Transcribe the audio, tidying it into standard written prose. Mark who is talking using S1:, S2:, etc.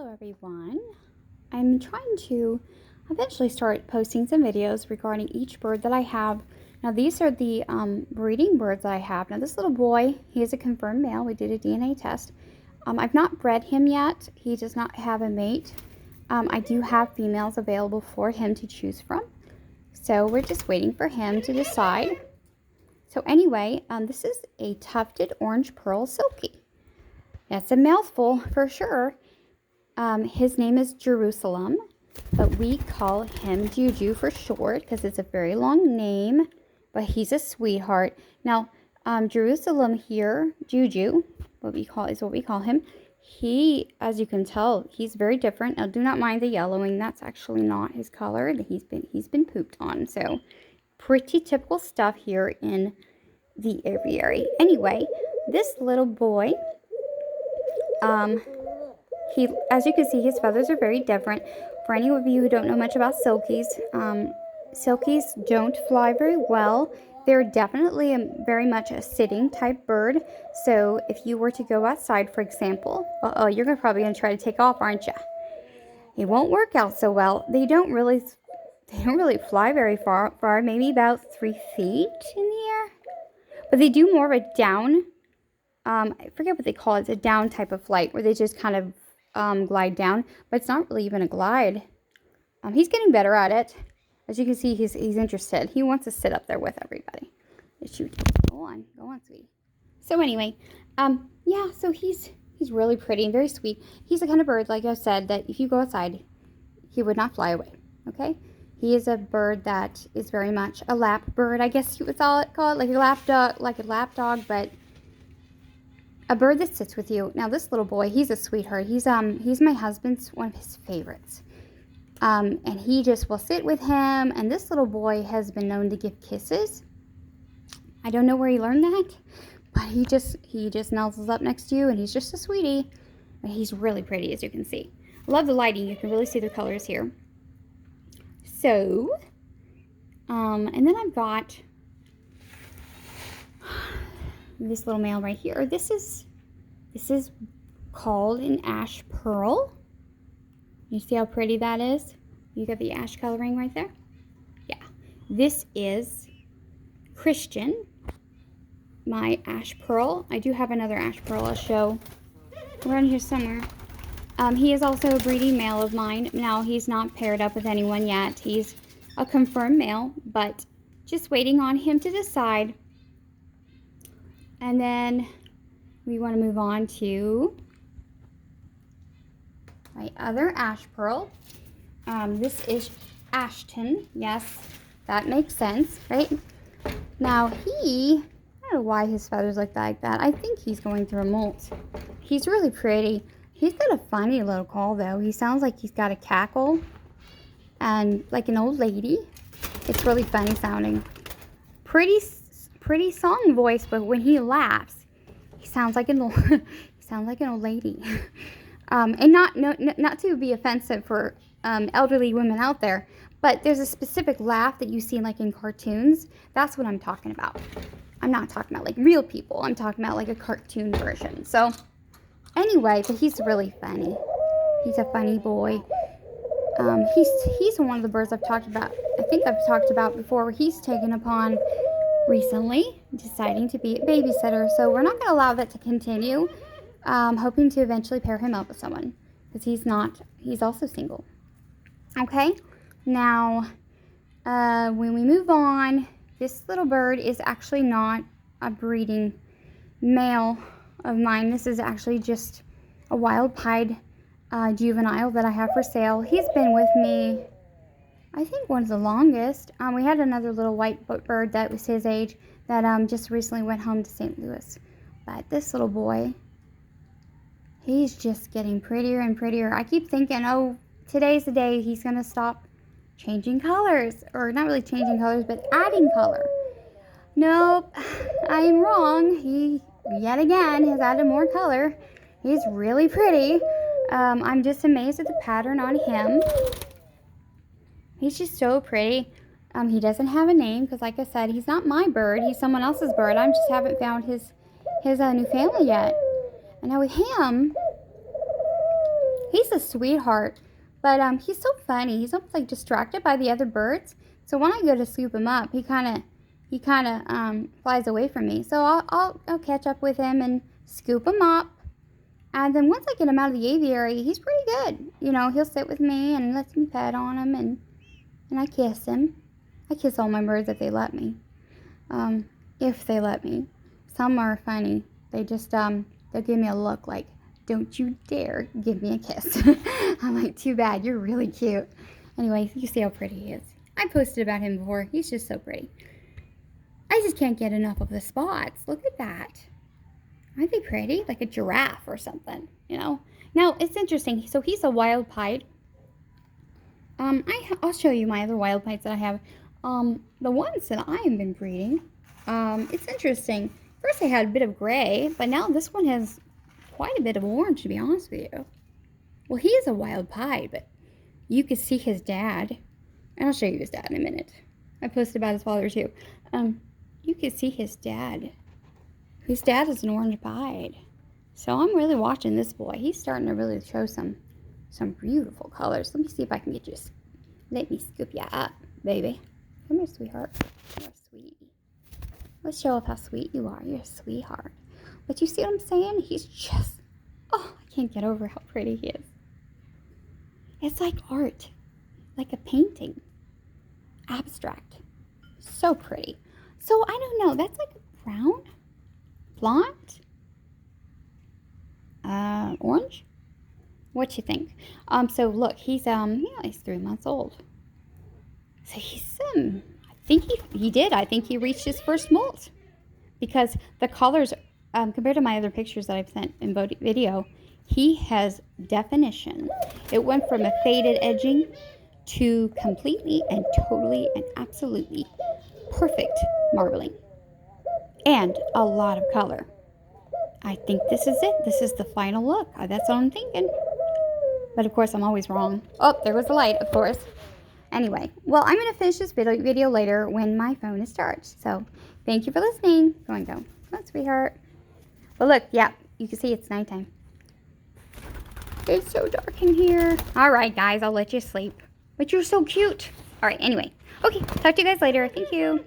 S1: Hello everyone. I'm trying to eventually start posting some videos regarding each bird that I have. Now these are the breeding birds that I have. Now this little boy, he is a confirmed male. We did a DNA test. I've not bred him yet. He does not have a mate. I do have females available for him to choose from. So we're just waiting for him to decide. So anyway, this is a tufted orange pearl silkie. That's a mouthful for sure. His name is Jerusalem, but we call him Juju for short because it's a very long name, but he's a sweetheart. Now, Jerusalem here, Juju, what we call him. He, as you can tell, he's very different. Now, do not mind the yellowing. That's actually not his color. He's been pooped on. So, pretty typical stuff here in the aviary. Anyway, this little boy, as you can see, his feathers are very different. For any of you who don't know much about silkies, silkies don't fly very well. They're definitely very much a sitting type bird. So if you were to go outside, for example, you're probably going to try to take off, aren't you? It won't work out so well. They don't really fly very far, maybe about 3 feet in the air. But they do more of a down, I forget what they call it. It's a down type of flight where they just kind of glide down, but it's not really even a glide. He's getting better at it. As you can see, he's interested. He wants to sit up there with everybody. Shoot, go on, sweetie. So anyway, yeah, so he's really pretty and very sweet. He's the kind of bird, like I said, that if you go outside, he would not fly away. Okay, he is a bird that is very much a lap bird. I guess you would call it like a lap dog, but a bird that sits with you. Now this little boy, he's a sweetheart. He's my husband's one of his favorites. And he just will sit with him. And this little boy has been known to give kisses. I don't know where he learned that, but he just nuzzles up next to you, and he's just a sweetie. But he's really pretty, as you can see. I love the lighting. You can really see the colors here. So, and then I've got this little male right here. This is called an ash pearl. You see how pretty that is? You got the ash coloring right there? Yeah. This is Christian, my ash pearl. I do have another ash pearl I'll show around here somewhere. He is also a breeding male of mine. Now, he's not paired up with anyone yet. He's a confirmed male, but just waiting on him to decide. And then we want to move on to my other ash pearl. This is Ashton. Yes, that makes sense, right? Now I don't know why his feathers look like that. I think he's going through a molt. He's really pretty. He's got a funny little call though. He sounds like he's got a cackle and like an old lady. It's really funny sounding. Pretty song voice, but when he laughs, he sounds like an old lady. And not to be offensive for elderly women out there, but there's a specific laugh that you see like in cartoons. That's what I'm talking about. I'm not talking about like real people. I'm talking about like a cartoon version. So anyway, but he's really funny. He's a funny boy. He's one of the birds I've talked about. I think I've talked about before. Where he's taken upon recently, deciding to be a babysitter. So we're not going to allow that to continue. Hoping to eventually pair him up with someone, because he's also single. Okay, now when we move on, this little bird is actually not a breeding male of mine. This is actually just a wild-pied juvenile that I have for sale. He's been with me, I think, one of the longest. We had another little white bird that was his age that just recently went home to St. Louis. But this little boy, he's just getting prettier and prettier. I keep thinking, oh, today's the day he's going to stop changing colors. Or not really changing colors, but adding color. Nope, I am wrong. He, yet again, has added more color. He's really pretty. I'm just amazed at the pattern on him. He's just so pretty. He doesn't have a name because, like I said, he's not my bird. He's someone else's bird. I just haven't found his new family yet. And now with him, He's a sweetheart, but he's so funny. He's almost like distracted by the other birds. So when I go to scoop him up, he kind of flies away from me. So I'll catch up with him and scoop him up. And then once I get him out of the aviary, he's pretty good. You know, he'll sit with me and lets me pet on him, and I kiss him. I kiss all my birds if they let me. If they let me. Some are funny. They just, they'll give me a look like, don't you dare give me a kiss. I'm like, too bad, you're really cute. Anyway, you see how pretty he is. I posted about him before. He's just so pretty. I just can't get enough of the spots. Look at that. Aren't they pretty? Like a giraffe or something, you know? Now, it's interesting. So he's a wild pied. I'll show you my other wild pieds that I have. The ones that I have been breeding, it's interesting. First I had a bit of gray, but now this one has quite a bit of orange, to be honest with you. Well, he is a wild pied, but you can see his dad. And I'll show you his dad in a minute. I posted about his father too. You can see his dad. His dad is an orange pied. So I'm really watching this boy. He's starting to really show some beautiful colors. Let me see if I can get you. Let me scoop you up, baby. Come here, sweetheart. You're a sweetie. Let's show off how sweet you are. You're a sweetheart. But you see what I'm saying? He's just, oh, I can't get over how pretty he is. It's like art. Like a painting. Abstract. So pretty. So, I don't know. That's like a brown? Blonde? Orange? What you think? So look, he's, he's 3 months old. So he's, I think I think he reached his first molt. Because the colors, compared to my other pictures that I've sent in video, he has definition. It went from a faded edging to completely and totally and absolutely perfect marbling. And a lot of color. I think this is it. This is the final look. That's what I'm thinking. But of course, I'm always wrong. Oh, there was the light, of course. Anyway, well, I'm going to finish this video later when my phone is charged. So, thank you for listening. Go on, come on, sweetheart. Well, look, yeah, you can see it's nighttime. It's so dark in here. All right, guys, I'll let you sleep. But you're so cute. All right, anyway. Okay, talk to you guys later. Thank you.